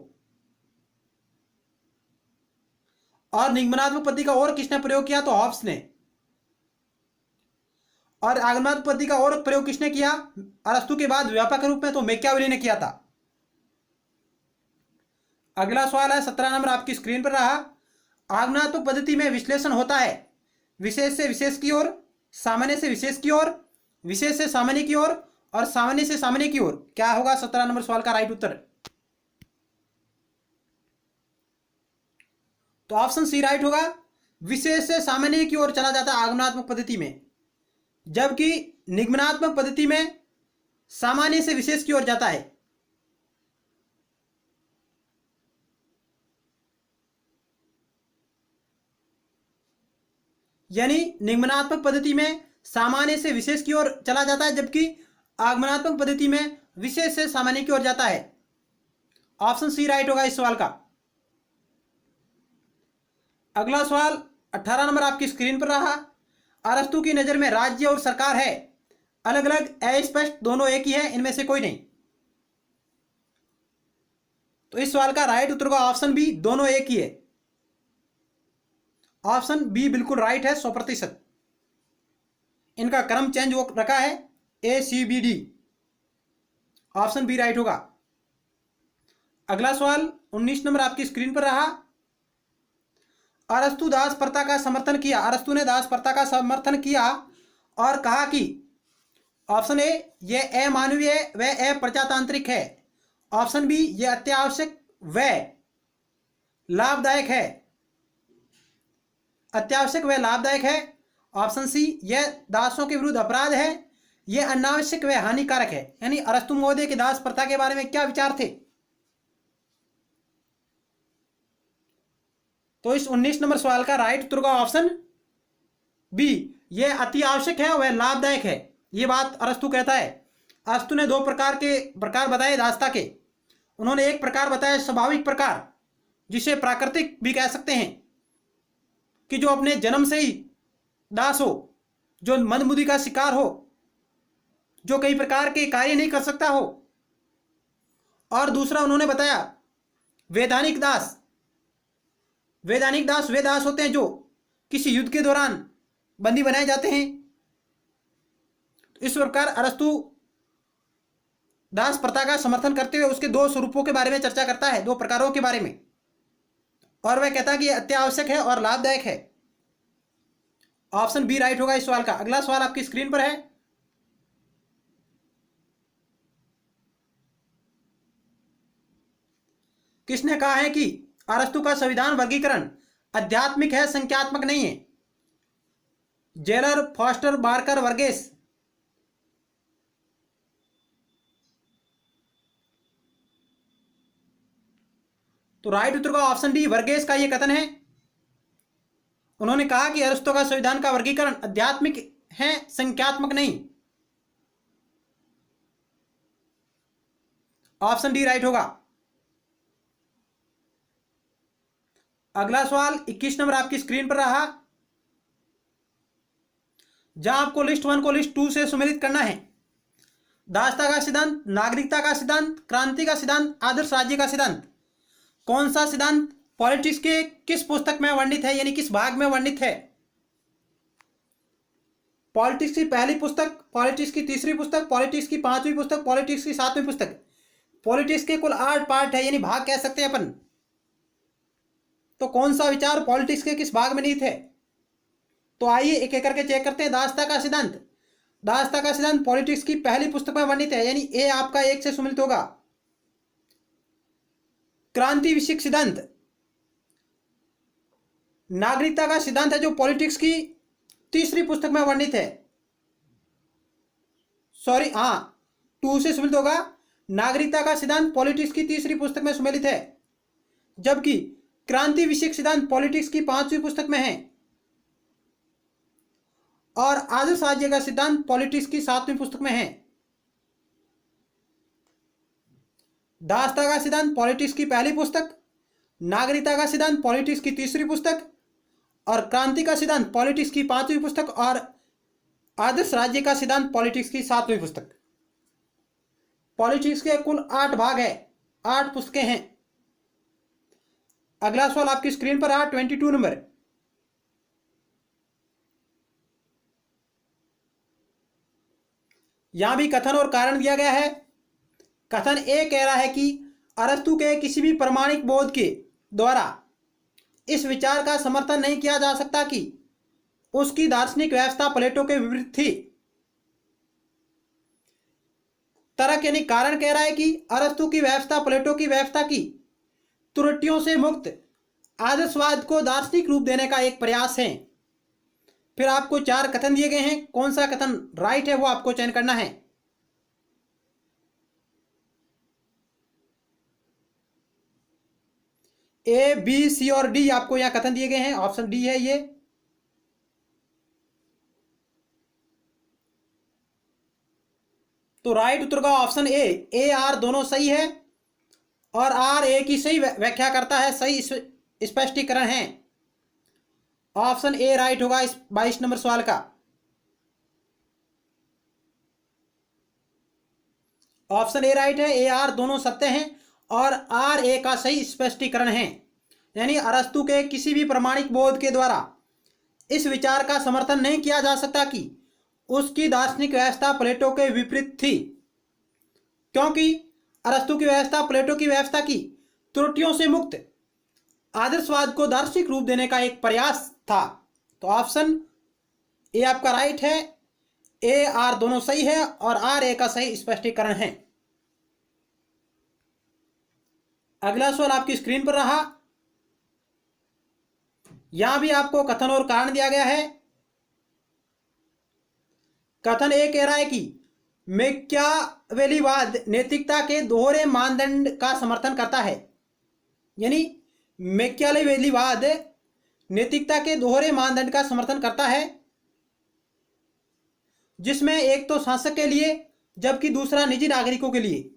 और निगमनात्मक पद्धति का और किसने प्रयोग किया? तो हॉब्स ने। और आगमनात्मक पद्धति का और प्रयोग किसने किया अरस्तु के बाद व्यापक रूप में? तो मैकियावेली ने किया था। अगला सवाल है 17 नंबर आपकी स्क्रीन पर रहा। आगमनात्मक पद्धति में विश्लेषण होता है विशेष से विशेष की ओर, सामान्य से विशेष की ओर, विशेष से सामान्य की ओर, और सामान्य से सामान्य की ओर। क्या होगा 17 नंबर सवाल का राइट उत्तर? तो ऑप्शन सी राइट होगा। विशेष से सामान्य की ओर चला जाता है आगमनात्मक पद्धति में, जबकि निगमनात्मक पद्धति में सामान्य से विशेष की ओर जाता है। यानी निगमनात्मक पद्धति में सामान्य से विशेष की ओर चला जाता है, जबकि आगमनात्मक पद्धति में विशेष से सामान्य की ओर जाता है। ऑप्शन सी राइट होगा इस सवाल का। अगला सवाल 18 नंबर आपकी स्क्रीन पर रहा। अरस्तु की नजर में राज्य और सरकार है अलग अलग, अस्पष्ट, दोनों एक ही है, इनमें से कोई नहीं। तो इस सवाल का राइट उत्तर होगा ऑप्शन बी, दोनों एक ही है। ऑप्शन बी बिल्कुल राइट है 100%। इनका क्रम चेंज वो रखा है ACBD। ऑप्शन बी राइट होगा। अगला सवाल 19 नंबर आपकी स्क्रीन पर रहा। अरस्तु दास प्रथा का समर्थन किया। अरस्तु ने दास प्रथा का समर्थन किया और कहा कि ऑप्शन ए यह अमानवीय व अप्रजातांत्रिक है। ऑप्शन बी यह अत्यावश्यक व लाभदायक है। अत्यावश्यक व लाभदायक है। ऑप्शन सी यह दासों के विरुद्ध अपराध है। यह अनावश्यक व हानिकारक है। यानी अरस्तु महोदय के दास प्रथा के बारे में क्या विचार थे? तो इस 19 नंबर सवाल का राइट उत्तर का ऑप्शन बी, यह अति आवश्यक है वह लाभदायक है। यह बात अरस्तु कहता है। अरस्तु ने दो प्रकार बताए दासता के। उन्होंने एक प्रकार बताया स्वाभाविक प्रकार, जिसे प्राकृतिक भी कह सकते हैं, कि जो अपने जन्म से ही दास हो, जो मंदबुद्धि का शिकार हो, जो कई प्रकार के कार्य नहीं कर सकता हो। और दूसरा उन्होंने बताया वैधानिक दास। वैधानिक दास वे दास होते हैं जो किसी युद्ध के दौरान बंदी बनाए जाते हैं। इस प्रकार अरस्तु दास प्रथा का समर्थन करते हुए उसके दो स्वरूपों के बारे में चर्चा करता है, दो प्रकारों के बारे में, और वह कहता है कि यह अत्यावश्यक है और लाभदायक है। ऑप्शन बी राइट होगा इस सवाल का। अगला सवाल आपकी स्क्रीन पर है। किसने कहा है कि अरस्तु का संविधान वर्गीकरण आध्यात्मिक है, संख्यात्मक नहीं है? Jailer, foster, Barker, Varghese. तो राइट उत्तर का ऑप्शन डी वर्गेस का यह कथन है। उन्होंने कहा कि अरस्तु का संविधान का वर्गीकरण आध्यात्मिक हैं, संख्यात्मक नहीं। ऑप्शन डी राइट होगा। अगला सवाल 21 नंबर आपकी स्क्रीन पर रहा, जहां आपको लिस्ट 1 को लिस्ट 2 से सुमेलित करना है। दासता का सिद्धांत, नागरिकता का सिद्धांत, क्रांति का सिद्धांत, आदर्श राज्य का सिद्धांत। कौन सा सिद्धांत पॉलिटिक्स के किस पुस्तक में वर्णित है, यानी किस भाग में वर्णित है? पॉलिटिक्स की पहली पुस्तक, पॉलिटिक्स की तीसरी पुस्तक, पॉलिटिक्स की पांचवी पुस्तक, पॉलिटिक्स की सातवीं पुस्तक। पॉलिटिक्स के कुल 8 पार्ट है, यानी भाग कह सकते हैं अपन। तो कौन सा विचार पॉलिटिक्स के किस भाग में निहित है? तो आइए एक एक करके चेक करते हैं। दासता का सिद्धांत, दासता का सिद्धांत पॉलिटिक्स की पहली पुस्तक में वर्णित है, यानी ए आपका 1 से सुमेलित होगा। क्रांति विषयक सिद्धांत, नागरिकता का सिद्धांत है जो पॉलिटिक्स की तीसरी पुस्तक में वर्णित है। सॉरी, हाँ, 2 से सुमेलित होगा। नागरिकता का सिद्धांत पॉलिटिक्स की तीसरी पुस्तक में सुमेलित है, जबकि क्रांति विषयक सिद्धांत पॉलिटिक्स की 5वीं पुस्तक में है, और आदर्श राज्य का सिद्धांत पॉलिटिक्स की 7वीं पुस्तक में है। दासता का सिद्धांत पॉलिटिक्स की पहली पुस्तक, नागरिकता का सिद्धांत पॉलिटिक्स की तीसरी पुस्तक, और क्रांति का सिद्धांत पॉलिटिक्स की 5वीं पुस्तक, और आदर्श राज्य का सिद्धांत पॉलिटिक्स की 7वीं पुस्तक। पॉलिटिक्स के कुल 8 भाग है, 8 पुस्तकें हैं। अगला सवाल आपकी स्क्रीन पर आ 22 नंबर। यहां भी कथन और कारण दिया गया है। कथन ए कह रहा है कि अरस्तु के किसी भी प्रामाणिक बोध के द्वारा इस विचार का समर्थन नहीं किया जा सकता कि उसकी दार्शनिक व्यवस्था प्लेटो के विपरीत थी। तर्क यानी कारण कह रहा है कि अरस्तु की व्यवस्था प्लेटो की व्यवस्था की त्रुटियों से मुक्त आदर्शवाद को दार्शनिक रूप देने का एक प्रयास है। फिर आपको 4 कथन दिए गए हैं, कौन सा कथन राइट है वो आपको चयन करना है। ए, बी, सी और डी आपको यहां कथन दिए गए हैं। ऑप्शन डी है ये। तो राइट उत्तर का ऑप्शन ए आर दोनों सही है, और आर ए की सही व्याख्या करता है, सही स्पष्टीकरण है। ऑप्शन ए राइट होगा इस 22 नंबर सवाल का। ऑप्शन ए राइट है, ए आर दोनों सत्य हैं, और आर ए का सही स्पष्टीकरण है। यानी अरस्तु के किसी भी प्रामाणिक बोध के द्वारा इस विचार का समर्थन नहीं किया जा सकता कि उसकी दार्शनिक व्यवस्था प्लेटो के विपरीत थी, क्योंकि अरस्तु की व्यवस्था प्लेटो की व्यवस्था की त्रुटियों से मुक्त आदर्शवाद को दार्शनिक रूप देने का एक प्रयास था। तो ऑप्शन ए आपका राइट है, ए आर दोनों सही है, और आर ए का सही स्पष्टीकरण है। अगला सवाल आपकी स्क्रीन पर रहा। यहां भी आपको कथन और कारण दिया गया है। कथन ए कह रहा है कि मैकियावेलीवाद नैतिकता के दोहरे मानदंड का समर्थन करता है। यानी मैकियावेलीवाद नैतिकता के दोहरे मानदंड का समर्थन करता है, जिसमें एक तो शासक के लिए जबकि दूसरा निजी नागरिकों के लिए।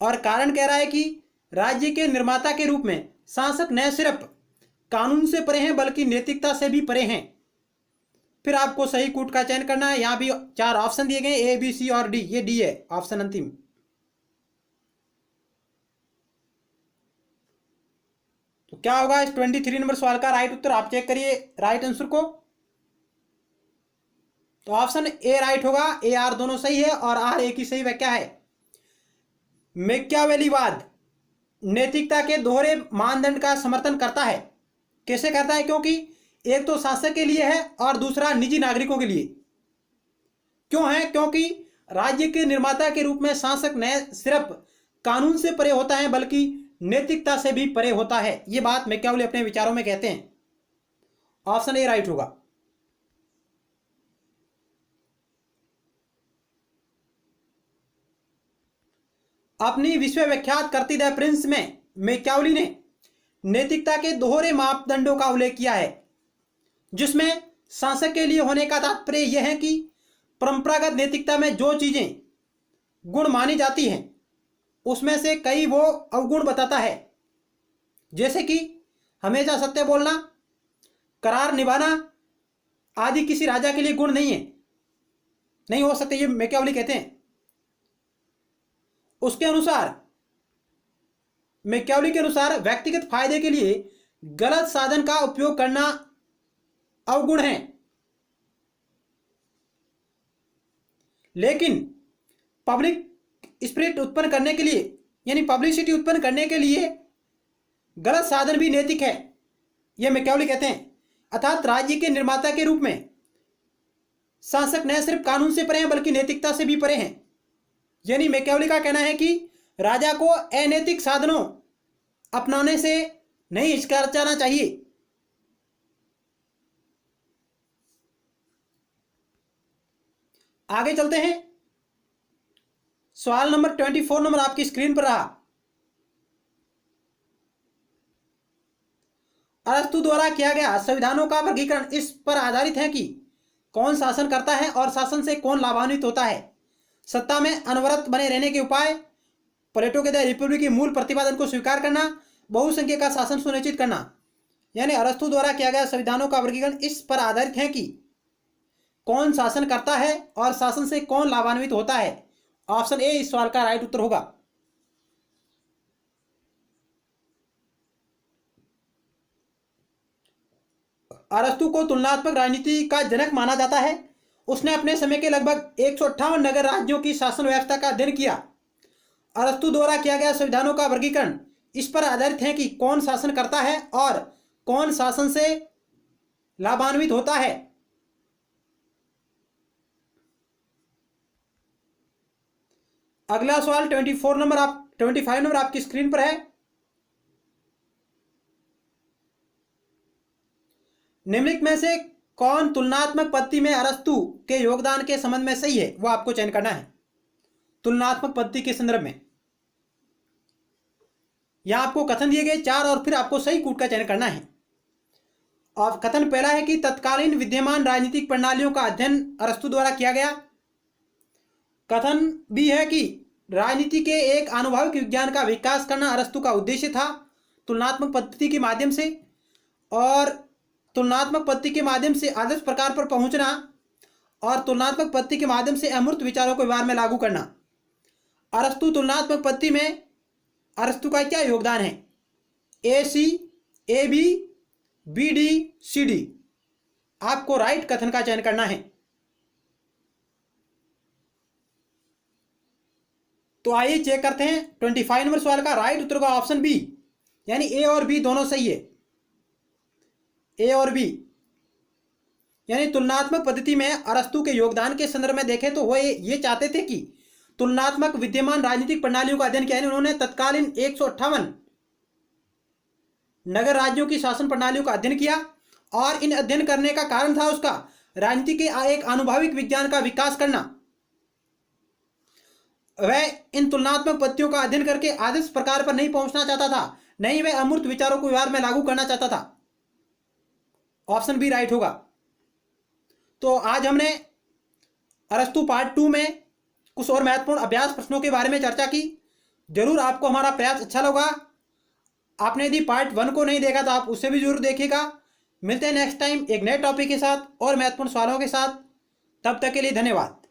और कारण कह रहा है कि राज्य के निर्माता के रूप में शासक न सिर्फ कानून से परे हैं बल्कि नैतिकता से भी परे हैं। फिर आपको सही कूट का चयन करना है। यहां भी 4 ऑप्शन दिए गए, ए, बी, सी और डी। ये डी है ऑप्शन अंतिम। तो क्या होगा इस 23 नंबर सवाल का राइट उत्तर? आप चेक करिए राइट आंसर को। तो ऑप्शन ए राइट होगा, ए आर दोनों सही है, और आर ए की सही व्याख्या है। मैकियावेलीवाद नैतिकता के दोहरे मानदंड का समर्थन करता है। कैसे करता है? क्योंकि एक तो शासक के लिए है और दूसरा निजी नागरिकों के लिए। क्यों है? क्योंकि राज्य के निर्माता के रूप में शासक न सिर्फ कानून से परे होता है बल्कि नैतिकता से भी परे होता है। यह बात मैकियावेली अपने विचारों में कहते हैं। ऑप्शन ए राइट होगा। अपनी विश्व विख्यात करती द प्रिंस में मैकियावेली ने नैतिकता के दोहरे मापदंडों का उल्लेख किया है, जिसमें शासक के लिए होने का तात्पर्य यह है कि परंपरागत नैतिकता में जो चीजें गुण मानी जाती हैं उसमें से कई वो अवगुण बताता है, जैसे कि हमेशा सत्य बोलना, करार निभाना आदि किसी राजा के लिए गुण नहीं है, नहीं हो सकते, ये मैकियावेली कहते हैं। उसके अनुसार, मैकियावेली के अनुसार व्यक्तिगत फायदे के लिए गलत साधन का उपयोग करना अवगुण है, लेकिन पब्लिक स्पिरिट उत्पन्न करने के लिए यानी पब्लिसिटी उत्पन्न करने के लिए गलत साधन भी नैतिक है, यह मैकियावेली कहते हैं। अर्थात राज्य के निर्माता के रूप में शासक न सिर्फ कानून से परे हैं बल्कि नैतिकता से भी परे हैं। यानी मैकियावेली का कहना है कि राजा को अनैतिक साधनों अपनाने से नहीं हिचकिचाना चाहिए। आगे चलते हैं। सवाल नंबर 24 नंबर आपकी स्क्रीन पर रहा। अरस्तु द्वारा किया गया संविधानों का वर्गीकरण इस पर आधारित है कि कौन शासन करता है और शासन से कौन लाभान्वित होता है। सत्ता में अनवरत बने रहने के उपाय, प्लेटो के द रिपब्लिक की मूल प्रतिपादन को स्वीकार करना, बहुसंख्यक का शासन सुनिश्चित करना। यानी अरस्तु द्वारा किया गया संविधानों का वर्गीकरण इस पर आधारित है कि कौन शासन करता है और शासन से कौन लाभान्वित होता है। ऑप्शन ए इस सवाल का राइट उत्तर होगा। अरस्तु को तुलनात्मक राजनीति का जनक माना जाता है। उसने अपने समय के लगभग 158 नगर राज्यों की शासन व्यवस्था का अध्ययन किया। अरस्तु द्वारा किया गया संविधानों का वर्गीकरण इस पर आधारित है कि कौन शासन करता है और कौन शासन से लाभान्वित होता है। अगला सवाल 25 नंबर आपकी स्क्रीन पर है। निम्नलिखित में से कौन तुलनात्मक पद्धति में अरस्तु के योगदान के संबंध में सही है, वो आपको चयन करना है। तुलनात्मक पद्धति के संदर्भ में यहां आपको कथन दिए गए 4 और फिर आपको सही कूट का चयन करना है। और कथन पहला है कि तत्कालीन विद्यमान राजनीतिक प्रणालियों का अध्ययन अरस्तु द्वारा किया गया। कथन भी है कि राजनीति के एक आनुभाविक विज्ञान का विकास करना अरस्तु का उद्देश्य था तुलनात्मक पद्धति के माध्यम से, और तुलनात्मक पद्धति के माध्यम से आदर्श प्रकार पर पहुंचना और तुलनात्मक पद्धति के माध्यम से अमूर्त विचारों को व्यवहार में लागू करना। अरस्तु तुलनात्मक पद्धति में अरस्तु का क्या योगदान है? A C, A B, B D, C D. आपको राइट कथन का चयन करना है। तो आइए चेक करते हैं। 25 नंबर सवाल का राइट उत्तर का ऑप्शन बी, यानी ए और बी दोनों सही है। ए और बी यानी तुलनात्मक पद्धति में अरस्तु के योगदान के संदर्भ में देखें तो वो ये चाहते थे कि तुलनात्मक विद्यमान राजनीतिक प्रणालियों का अध्ययन किया। उन्होंने तत्कालीन 158 नगर राज्यों की शासन प्रणालियों का अध्ययन किया और इन अध्ययन करने का कारण था उसका राजनीति के एक आनुभाविक विज्ञान का विकास करना। वह इन तुलनात्मक पद्धतियों का अध्ययन करके आदर्श प्रकार पर नहीं पहुंचना चाहता था, नहीं वह अमूर्त विचारों को व्यवहार में लागू करना चाहता था। ऑप्शन बी राइट होगा। तो आज हमने अरस्तु पार्ट 2 में कुछ और महत्वपूर्ण अभ्यास प्रश्नों के बारे में चर्चा की। जरूर आपको हमारा प्रयास अच्छा लगा। आपने यदि पार्ट 1 को नहीं देखा तो आप उसे भी जरूर देखिएगा। मिलते हैं नेक्स्ट टाइम एक नए टॉपिक के साथ और महत्वपूर्ण सवालों के साथ। तब तक के लिए धन्यवाद।